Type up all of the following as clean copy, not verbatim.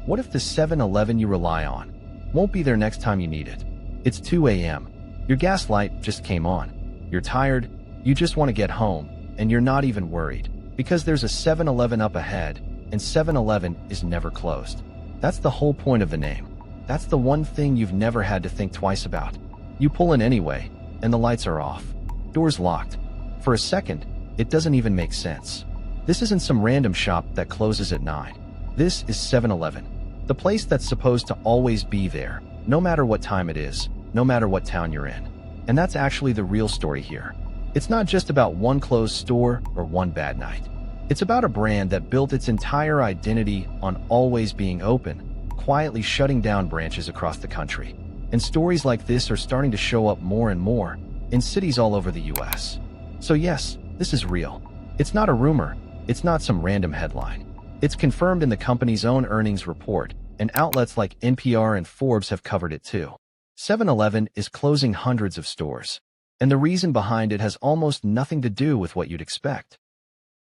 What if the 7-Eleven you rely on won't be there next time you need it? It's 2 a.m. Your gas light just came on. You're tired, you just want to get home, and you're not even worried because there's a 7-Eleven up ahead, and 7-Eleven is never closed. That's the whole point of the name. That's the one thing you've never had to think twice about. You pull in anyway, and the lights are off. Doors locked. For a second, it doesn't even make sense. This isn't some random shop that closes at 9. This is 7-Eleven, the place that's supposed to always be there, no matter what time it is, no matter what town you're in. And that's actually the real story here. It's not just about one closed store or one bad night. It's about a brand that built its entire identity on always being open, quietly shutting down branches across the country. And stories like this are starting to show up more and more in cities all over the US. So yes, this is real. It's not a rumor. It's not some random headline. It's confirmed in the company's own earnings report, and outlets like NPR and Forbes have covered it too. 7-Eleven is closing hundreds of stores, and the reason behind it has almost nothing to do with what you'd expect.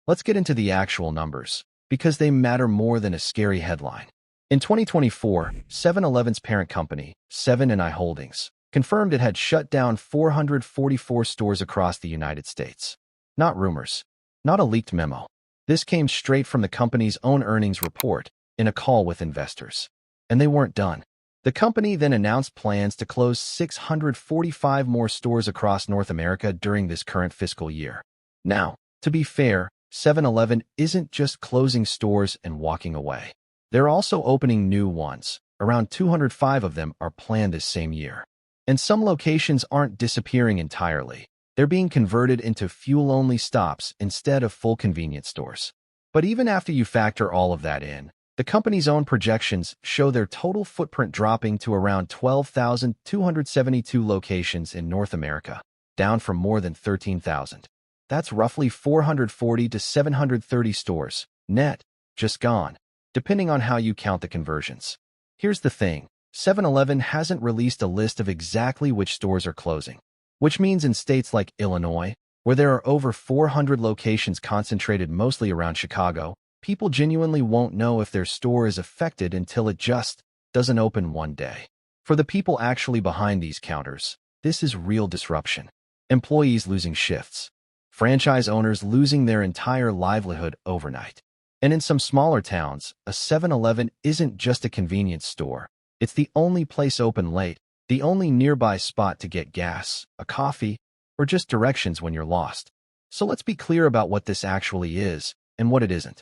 Let's get into the actual numbers, because they matter more than a scary headline. In 2024, 7-Eleven's parent company, 7&i Holdings, confirmed it had shut down 444 stores across the United States. Not rumors, not a leaked memo. This came straight from the company's own earnings report in a call with investors. And they weren't done. The company then announced plans to close 645 more stores across North America during this current fiscal year. Now, to be fair, 7-Eleven isn't just closing stores and walking away. They're also opening new ones. Around 205 of them are planned this same year. And some locations aren't disappearing entirely. They're being converted into fuel-only stops instead of full convenience stores. But even after you factor all of that in, the company's own projections show their total footprint dropping to around 12,272 locations in North America, down from more than 13,000. That's roughly 440 to 730 stores, net, just gone, depending on how you count the conversions. Here's the thing, 7-Eleven hasn't released a list of exactly which stores are closing, which means in states like Illinois, where there are over 400 locations concentrated mostly around Chicago, people genuinely won't know if their store is affected until it just doesn't open one day. For the people actually behind these counters, this is real disruption. Employees losing shifts. Franchise owners losing their entire livelihood overnight. And in some smaller towns, a 7-Eleven isn't just a convenience store. It's the only place open late, the only nearby spot to get gas, a coffee, or just directions when you're lost. So let's be clear about what this actually is and what it isn't.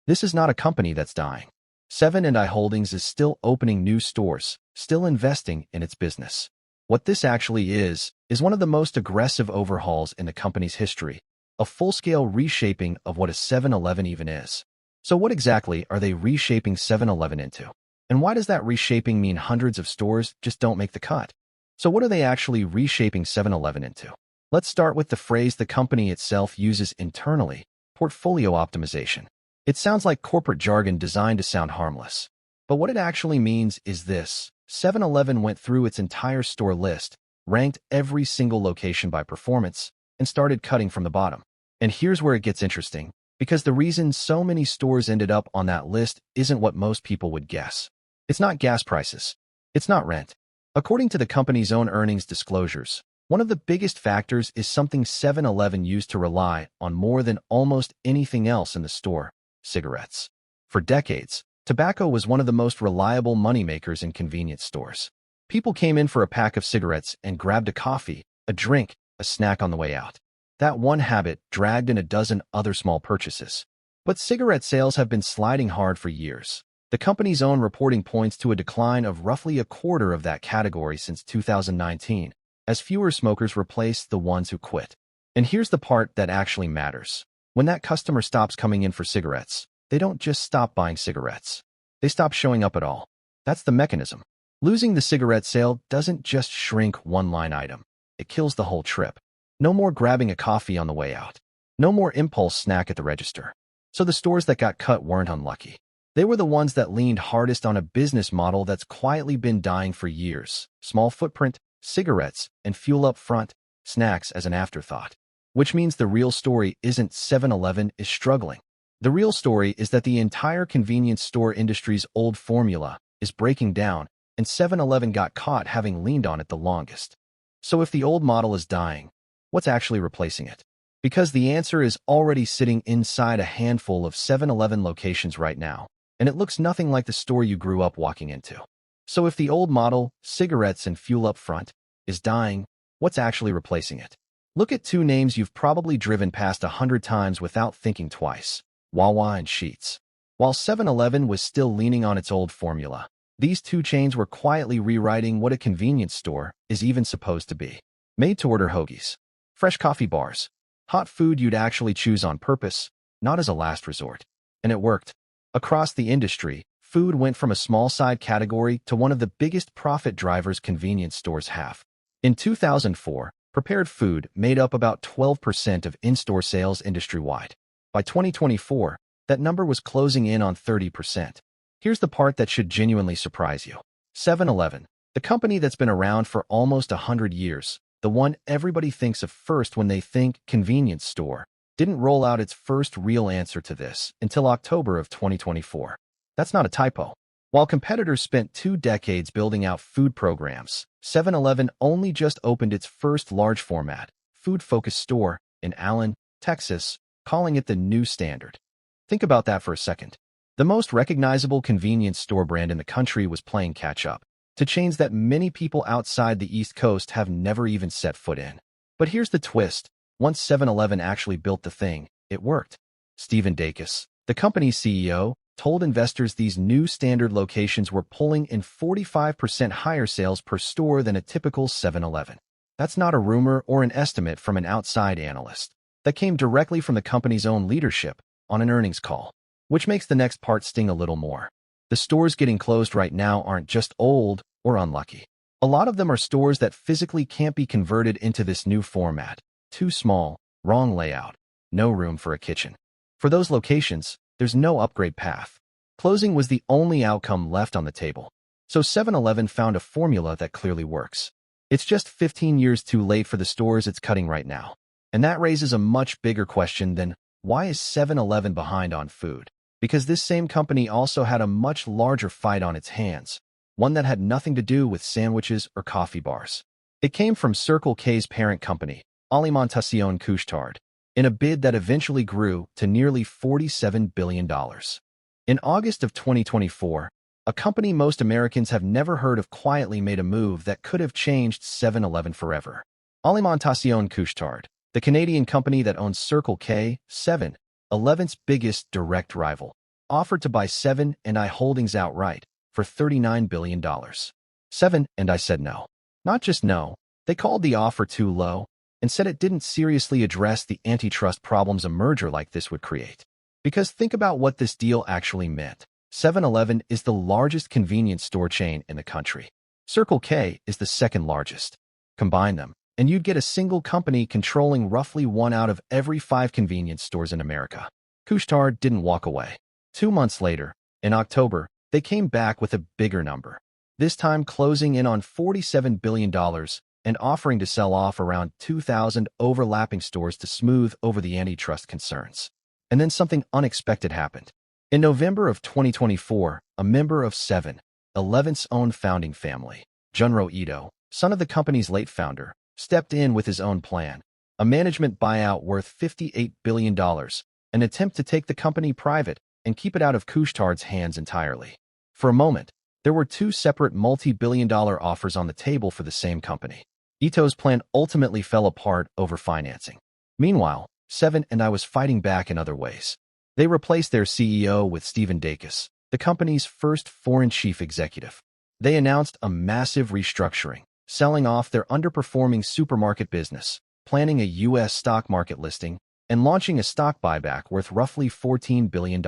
This is not a company that's dying. 7&i Holdings is still opening new stores, still investing in its business. What this actually is one of the most aggressive overhauls in the company's history, a full-scale reshaping of what a 7-Eleven even is. So what exactly are they reshaping 7-Eleven into? And why does that reshaping mean hundreds of stores just don't make the cut? So what are they actually reshaping 7-Eleven into? Let's start with the phrase the company itself uses internally, portfolio optimization. It sounds like corporate jargon designed to sound harmless. But what it actually means is this. 7-Eleven went through its entire store list, ranked every single location by performance, and started cutting from the bottom. And here's where it gets interesting, because the reason so many stores ended up on that list isn't what most people would guess. It's not gas prices. It's not rent. According to the company's own earnings disclosures, one of the biggest factors is something 7-Eleven used to rely on more than almost anything else in the store: cigarettes. For decades, tobacco was one of the most reliable moneymakers in convenience stores. People came in for a pack of cigarettes and grabbed a coffee, a drink, a snack on the way out. That one habit dragged in a dozen other small purchases. But cigarette sales have been sliding hard for years. The company's own reporting points to a decline of roughly a quarter of that category since 2019, as fewer smokers replace the ones who quit. And here's the part that actually matters. When that customer stops coming in for cigarettes, they don't just stop buying cigarettes. They stop showing up at all. That's the mechanism. Losing the cigarette sale doesn't just shrink one line item. It kills the whole trip. No more grabbing a coffee on the way out. No more impulse snack at the register. So the stores that got cut weren't unlucky. They were the ones that leaned hardest on a business model that's quietly been dying for years. Small footprint, cigarettes, and fuel up front, snacks as an afterthought. Which means the real story isn't 7-Eleven is struggling. The real story is that the entire convenience store industry's old formula is breaking down, and 7-Eleven got caught having leaned on it the longest. So if the old model is dying, what's actually replacing it? Because the answer is already sitting inside a handful of 7-Eleven locations right now, and it looks nothing like the store you grew up walking into. So if the old model, cigarettes and fuel up front, is dying, what's actually replacing it? Look at two names you've probably driven past 100 times without thinking twice: Wawa and Sheetz. While 7-Eleven was still leaning on its old formula, these two chains were quietly rewriting what a convenience store is even supposed to be. Made-to-order hoagies, fresh coffee bars, hot food you'd actually choose on purpose, not as a last resort. And it worked. Across the industry, food went from a small side category to one of the biggest profit drivers convenience stores have. In 2004, prepared food made up about 12% of in-store sales industry-wide. By 2024, that number was closing in on 30%. Here's the part that should genuinely surprise you. 7-Eleven, the company that's been around for almost 100 years, the one everybody thinks of first when they think convenience store, didn't roll out its first real answer to this until October of 2024. That's not a typo. While competitors spent 2 decades building out food programs, 7-Eleven only just opened its first large-format, food-focused store in Allen, Texas, calling it the new standard. Think about that for a second. The most recognizable convenience store brand in the country was playing catch-up to chains that many people outside the East Coast have never even set foot in. But here's the twist. Once 7-Eleven actually built the thing, it worked. Stephen Dacus, the company's CEO, told investors these new standard locations were pulling in 45% higher sales per store than a typical 7-Eleven. That's not a rumor or an estimate from an outside analyst. That came directly from the company's own leadership on an earnings call, which makes the next part sting a little more. The stores getting closed right now aren't just old or unlucky. A lot of them are stores that physically can't be converted into this new format. Too small, wrong layout, no room for a kitchen. For those locations, there's no upgrade path. Closing was the only outcome left on the table. So 7-Eleven found a formula that clearly works. It's just 15 years too late for the stores it's cutting right now. And that raises a much bigger question than, why is 7-Eleven behind on food? Because this same company also had a much larger fight on its hands, one that had nothing to do with sandwiches or coffee bars. It came from Circle K's parent company, Alimentation Couche-Tard, in a bid that eventually grew to nearly $47 billion. In August of 2024, a company most Americans have never heard of quietly made a move that could have changed 7-Eleven forever. Alimentation Couche-Tard, the Canadian company that owns Circle K, 7-Eleven's biggest direct rival, offered to buy 7&I Holdings outright for $39 billion. 7&I said no. Not just no, they called the offer too low and said it didn't seriously address the antitrust problems a merger like this would create. Because think about what this deal actually meant. 7-Eleven is the largest convenience store chain in the country. Circle K is the second largest. Combine them, and you'd get a single company controlling roughly 1 out of every 5 convenience stores in America. Couche-Tard didn't walk away. 2 months later, in October, they came back with a bigger number, this time closing in on $47 billion and offering to sell off around 2,000 overlapping stores to smooth over the antitrust concerns. And then something unexpected happened. In November of 2024, a member of 7-Eleven's own founding family, Junro Ito, son of the company's late founder, stepped in with his own plan, a management buyout worth $58 billion, an attempt to take the company private and keep it out of Couche-Tard's hands entirely. For a moment, there were 2 separate multi-billion-dollar offers on the table for the same company. Ito's plan ultimately fell apart over financing. Meanwhile, 7&I was fighting back in other ways. They replaced their CEO with Stephen Dacus, the company's first foreign chief executive. They announced a massive restructuring, selling off their underperforming supermarket business, planning a U.S. stock market listing, and launching a stock buyback worth roughly $14 billion.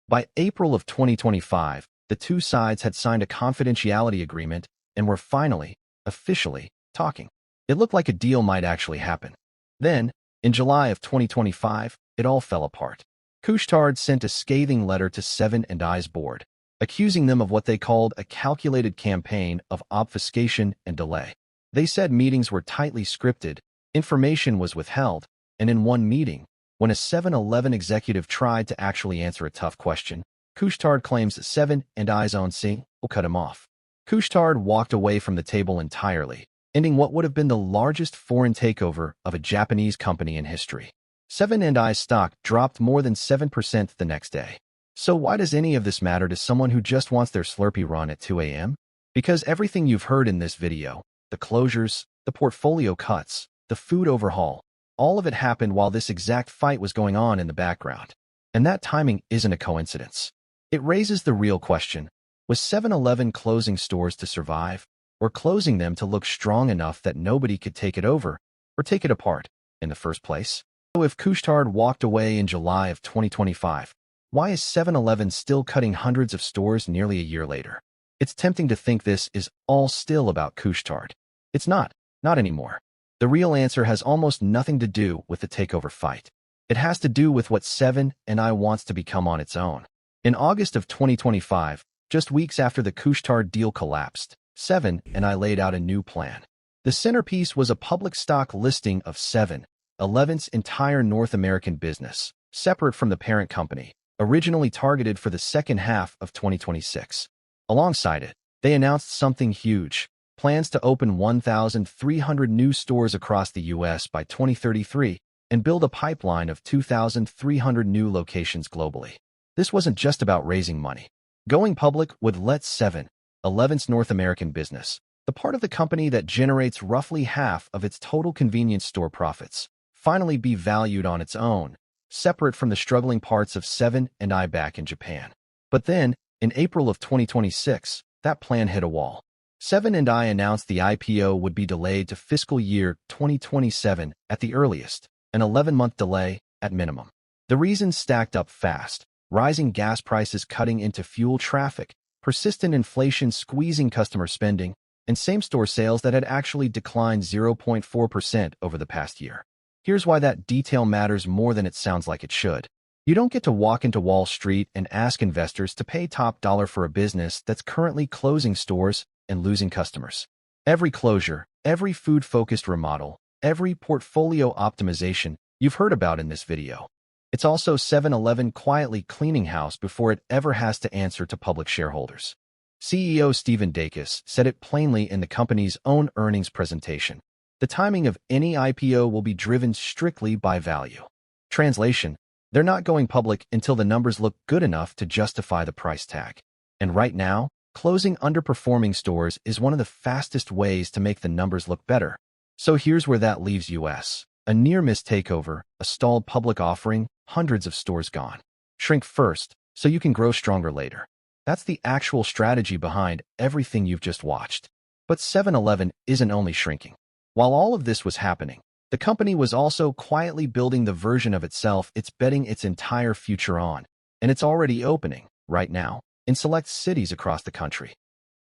By April of 2025, the two sides had signed a confidentiality agreement and were finally, officially, talking. It looked like a deal might actually happen. Then, in July of 2025, it all fell apart. Couche-Tard sent a scathing letter to 7&I's board, accusing them of what they called a calculated campaign of obfuscation and delay. They said meetings were tightly scripted, information was withheld, and in one meeting, When a 7-Eleven executive tried to actually answer a tough question, Couche-Tard claims that 7 and I's own Singh will cut him off. Couche-Tard walked away from the table entirely, ending what would have been the largest foreign takeover of a Japanese company in history. 7 and I's stock dropped more than 7% the next day. So why does any of this matter to someone who just wants their Slurpee run at 2 a.m.? Because everything you've heard in this video, the closures, the portfolio cuts, the food overhaul, all of it happened while this exact fight was going on in the background. And that timing isn't a coincidence. It raises the real question: was 7-Eleven closing stores to survive, or closing them to look strong enough that nobody could take it over or take it apart in the first place? So if Couche-Tard walked away in July of 2025, why is 7-Eleven still cutting hundreds of stores nearly a year later? It's tempting to think this is all still about Couche-Tard. It's not anymore. The real answer has almost nothing to do with the takeover fight. It has to do with what 7 and I wants to become on its own. In August of 2025, just weeks after the Couche-Tard deal collapsed, 7 and I laid out a new plan. The centerpiece was a public stock listing of 7-Eleven's entire North American business, separate from the parent company, originally targeted for the second half of 2026. Alongside it, they announced something huge: plans to open 1,300 new stores across the U.S. by 2033 and build a pipeline of 2,300 new locations globally. This wasn't just about raising money. Going public would let 7-Eleven's North American business, the part of the company that generates roughly half of its total convenience store profits, finally be valued on its own, separate from the struggling parts of 7 and I back in Japan. But then, in April of 2026, that plan hit a wall. 7 and I announced the IPO would be delayed to fiscal year 2027 at the earliest, an 11-month delay at minimum. The reasons stacked up fast: rising gas prices cutting into fuel traffic, persistent inflation squeezing customer spending, and same-store sales that had actually declined 0.4% over the past year. Here's why that detail matters more than it sounds like it should. You don't get to walk into Wall Street and ask investors to pay top dollar for a business that's currently closing stores and losing customers. Every closure, every food-focused remodel, every portfolio optimization you've heard about in this video. It's also 7-Eleven quietly cleaning house before it ever has to answer to public shareholders. CEO Stephen Dacus said it plainly in the company's own earnings presentation: the timing of any IPO will be driven strictly by value. Translation: they're not going public until the numbers look good enough to justify the price tag. And right now, closing underperforming stores is one of the fastest ways to make the numbers look better. So here's where that leaves US. A near-miss takeover, a stalled public offering, hundreds of stores gone. Shrink first, so you can grow stronger later. That's the actual strategy behind everything you've just watched. But 7-Eleven isn't only shrinking. While all of this was happening, the company was also quietly building the version of itself it's betting its entire future on. And it's already opening, right now, in select cities across the country.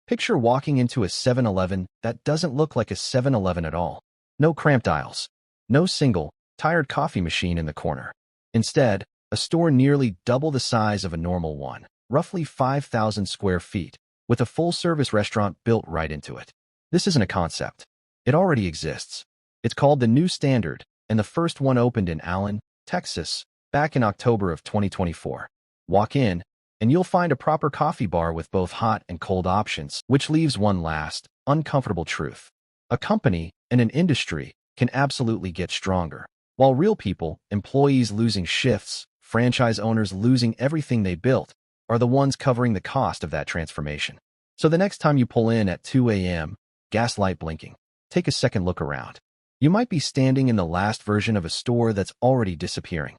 Picture walking into a 7-Eleven that doesn't look like a 7-Eleven at all. No cramped aisles. No single, tired coffee machine in the corner. Instead, a store nearly double the size of a normal one, roughly 5,000 square feet, with a full-service restaurant built right into it. This isn't a concept. It already exists. It's called the New Standard, and the first one opened in Allen, Texas, back in October of 2024. Walk in, and you'll find a proper coffee bar with both hot and cold options, which leaves one last, uncomfortable truth. A company and an industry can absolutely get stronger, while real people, employees losing shifts, franchise owners losing everything they built, are the ones covering the cost of that transformation. So the next time you pull in at 2 a.m., gas light blinking, take a second look around. You might be standing in the last version of a store that's already disappearing.